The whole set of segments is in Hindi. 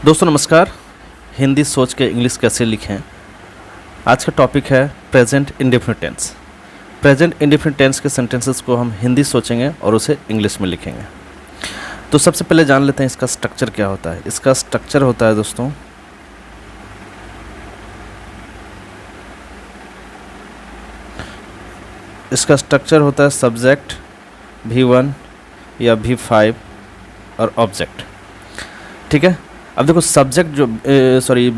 दोस्तों नमस्कार। हिंदी सोच के इंग्लिश कैसे लिखें, आज का टॉपिक है present indefinite tense. Present indefinite tense के सेंटेंसेस को हम हिंदी सोचेंगे और उसे इंग्लिश में लिखेंगे। तो सबसे पहले जान लेते हैं इसका स्ट्रक्चर क्या होता है। इसका स्ट्रक्चर होता है दोस्तों, इसका स्ट्रक्चर होता है सब्जेक्ट V1 या V5 और ऑब्जेक्ट। ठीक है। अब देखो सब्जेक्ट जो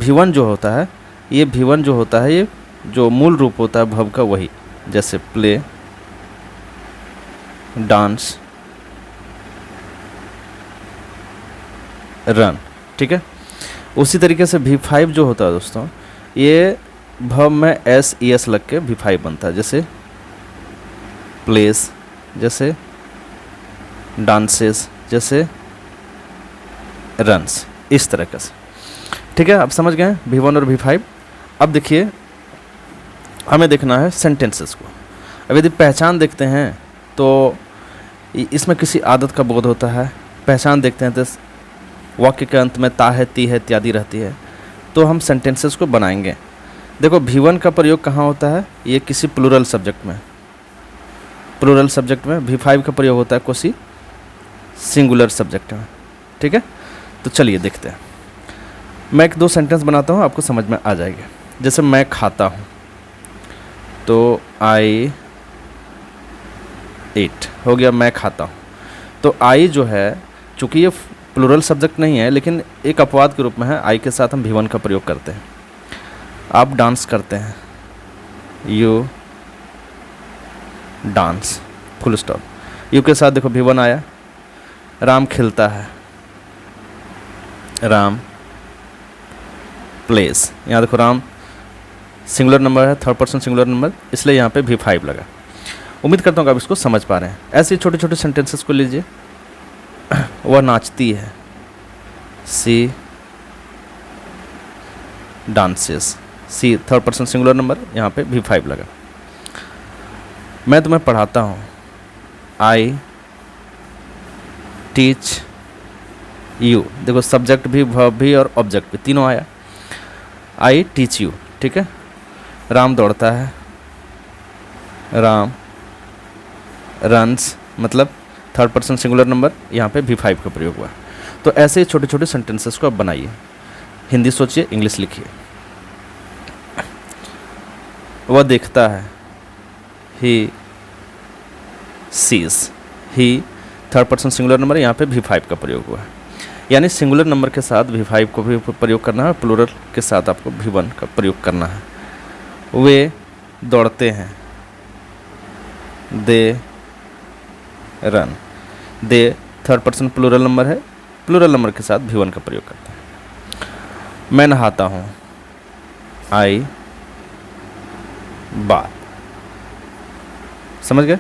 V1 जो होता है, ये V1 जो होता है, ये जो मूल रूप होता है वर्ब का वही, जैसे प्ले, डांस, रन। ठीक है। उसी तरीके से V5 जो होता है दोस्तों, ये वर्ब में SES लग के V5 बनता है, जैसे प्लेस, जैसे डांसेस, जैसे रन्स, इस तरह से। ठीक है, आप समझ गए V1 और V5। अब देखिए हमें देखना है सेंटेंसेस को। अब यदि पहचान देखते हैं तो इसमें किसी आदत का बोध होता है। पहचान देखते हैं तो वाक्य के अंत में ता है, ती है इत्यादि रहती है, तो हम सेंटेंसेस को बनाएंगे। देखो V1 का प्रयोग कहाँ होता है, ये किसी प्लूरल सब्जेक्ट में। प्लूरल सब्जेक्ट में V5 का प्रयोग होता है किसी सिंगुलर सब्जेक्ट में। ठीक है, तो चलिए देखते हैं। मैं एक दो सेंटेंस बनाता हूँ, आपको समझ में आ जाएगा। जैसे मैं खाता हूँ, तो आई ईट हो गया, मैं खाता हूँ। तो आई जो है, चूँकि ये प्लूरल सब्जेक्ट नहीं है लेकिन एक अपवाद के रूप में है, आई के साथ हम V1 का प्रयोग करते हैं। आप डांस करते हैं, you dance, full stop. You के साथ देखो V1 आया। राम खिलता है, राम प्लेस। यहाँ देखो राम सिंगुलर नंबर है, थर्ड पर्सन सिंगुलर नंबर, इसलिए यहाँ पे V5 लगा। उम्मीद करता हूँ कि आप इसको समझ पा रहे हैं। ऐसे छोटे छोटे सेंटेंसेस को लीजिए। वह नाचती है, सी डांसेस, सी थर्ड पर्सन सिंगुलर नंबर, यहाँ पे V5 लगा। मैं तुम्हें पढ़ाता हूँ, आई टीच यू। देखो सब्जेक्ट भी, वर्ब भी और ऑब्जेक्ट भी तीनों आया। I teach you. ठीक है। राम दौड़ता है, राम रन्स, मतलब थर्ड पर्सन सिंगुलर नंबर, यहाँ पे V5 का प्रयोग हुआ। तो ऐसे ही छोटे छोटे सेंटेंसेस को आप बनाइए। हिंदी सोचिए, इंग्लिश लिखिए। वह देखता है, he sees. He third person singular number, यहाँ पे V5 का प्रयोग हुआ है। यानी सिंगुलर नंबर के साथ V5 को भी प्रयोग करना है, प्लूरल के साथ आपको V1 का प्रयोग करना है। वे दौड़ते हैं, they run. They third person plural number है, प्लूरल नंबर के साथ V1 का प्रयोग करते हैं। मैं नहाता हूँ, आई बात। समझ गए?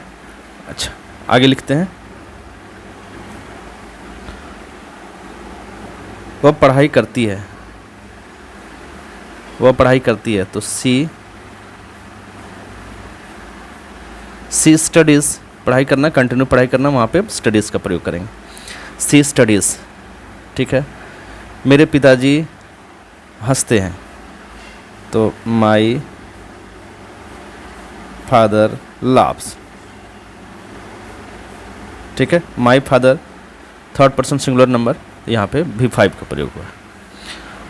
अच्छा, आगे लिखते हैं। वह पढ़ाई करती है, वह पढ़ाई करती है, तो सी स्टडीज़, पढ़ाई करना, कंटिन्यू पढ़ाई करना, वहाँ पे स्टडीज़ का प्रयोग करेंगे। सी स्टडीज़। ठीक है। मेरे पिताजी हंसते हैं, तो माई फादर लाफ्स। ठीक है। My father third person singular number, यहाँ पे V5 का प्रयोग हुआ।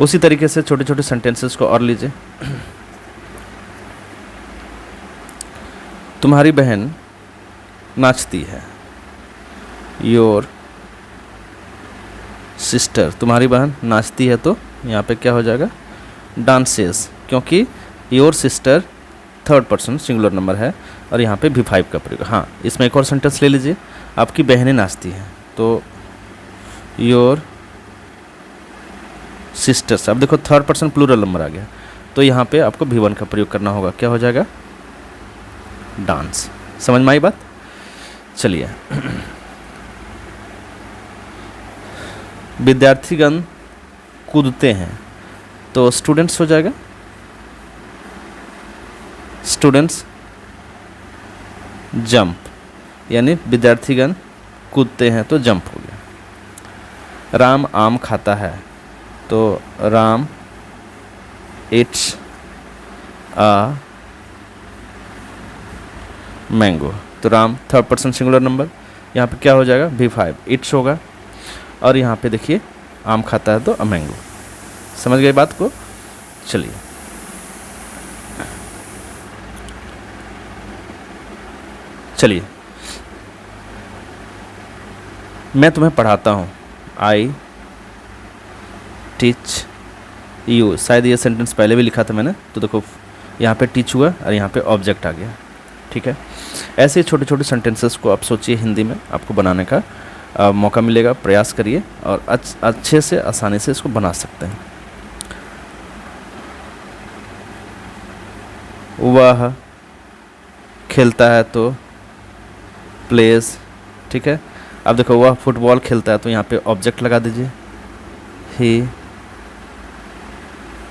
उसी तरीके से छोटे छोटे सेंटेंसेस को और लीजिए। तुम्हारी बहन नाचती है, योर सिस्टर। तुम्हारी बहन नाचती है, तो यहाँ पे क्या हो जाएगा, डांसेस, क्योंकि your sister third person singular number है और यहाँ पे V5 का प्रयोग। हाँ, इसमें एक और सेंटेंस ले लीजिए। आपकी बहनें नाचती हैं, तो योर सिस्टर्स। अब देखो थर्ड पर्सन प्लूरल नंबर आ गया, तो यहाँ पे आपको V1 का प्रयोग करना होगा। क्या हो जाएगा, डांस। समझ में आई बात? चलिए। विद्यार्थीगण कूदते हैं, तो स्टूडेंट्स हो जाएगा, स्टूडेंट्स जंप, यानी विद्यार्थीगण कूदते हैं तो जंप हो गया। राम आम खाता है, तो राम इट्स आ मैंगो। तो Ram third person singular number, यहाँ पे क्या हो जाएगा V5, इट्स होगा, और यहाँ पे देखिए आम खाता है तो अ मैंगो। समझ गए बात को? चलिए चलिए मैं तुम्हें पढ़ाता हूँ, आई टीच यू। शायद ये सेंटेंस पहले भी लिखा था मैंने, तो देखो यहाँ पे टीच हुआ और यहाँ पे ऑब्जेक्ट आ गया। ठीक है, ऐसे ही छोटे छोटे सेंटेंसेस को आप सोचिए, हिंदी में आपको बनाने का मौका मिलेगा, प्रयास करिए और अच्छे से आसानी से इसको बना सकते हैं। वह खेलता है तो प्लेज। ठीक है, अब देखो वह फुटबॉल खेलता है तो यहाँ पे ऑब्जेक्ट लगा दीजिए, ही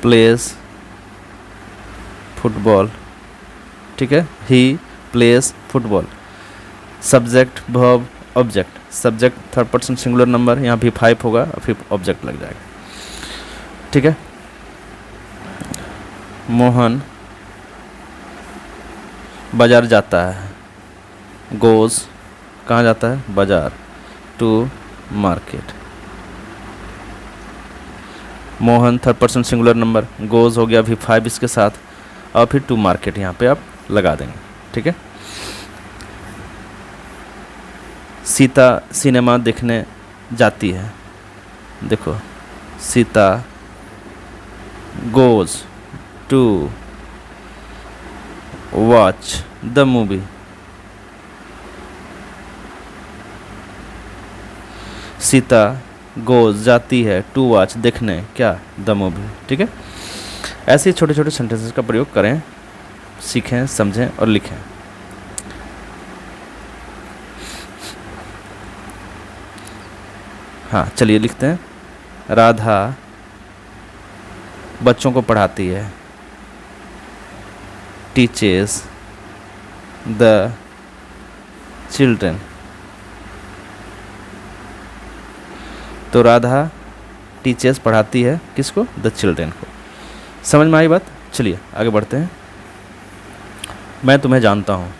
प्लेज फुटबॉल। ठीक है, he plays football. Subject verb object, subject third person singular number, यहाँ भी 5 होगा और फिर ऑब्जेक्ट लग जाएगा। ठीक है, मोहन बाजार जाता है, गोज कहाँ जाता है बाजार, to market. Mohan third person singular number, goes हो गया V5 इसके साथ, और फिर टू मार्केट यहाँ पे आप लगा देंगे। ठीक है, सीता सिनेमा देखने जाती है, देखो Sita goes to watch the movie. Sita goes जाती है टू वॉच देखने क्या द मूवी। ठीक है, ऐसे ही छोटे छोटे सेंटेंसेस का प्रयोग करें, सीखें, समझें और लिखें। हाँ चलिए लिखते हैं। राधा बच्चों को पढ़ाती है, टीचर्स द चिल्ड्रन। तो राधा टीचर्स पढ़ाती है किसको, द चिल्ड्रन को। समझ में आई बात? चलिए आगे बढ़ते हैं। मैं तुम्हें जानता हूँ,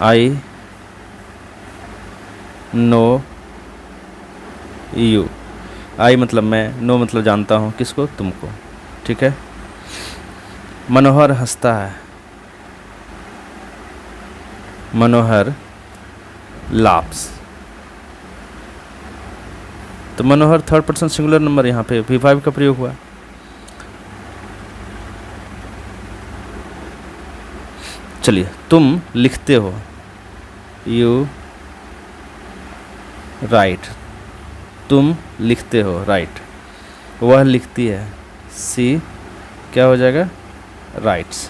आई नो यू। आई मतलब मैं, नो मतलब जानता हूँ किसको, तुमको। ठीक है, मनोहर हंसता है, मनोहर लाफ्स। तो मनोहर थर्ड पर्सन सिंगुलर नंबर, यहाँ पे V5 का प्रयोग हुआ। चलिए, तुम लिखते हो, यू राइट। तुम लिखते हो, राइट। वह लिखती है, सी क्या हो जाएगा, rights.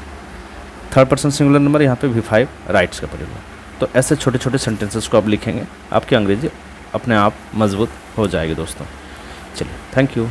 Third person singular number, यहाँ पे V5 राइट्स का प्रयोग हुआ। तो ऐसे छोटे छोटे सेंटेंसेस को आप लिखेंगे, आपकी अंग्रेजी अपने आप मजबूत हो जाएगी दोस्तों। चलिए, थैंक यू।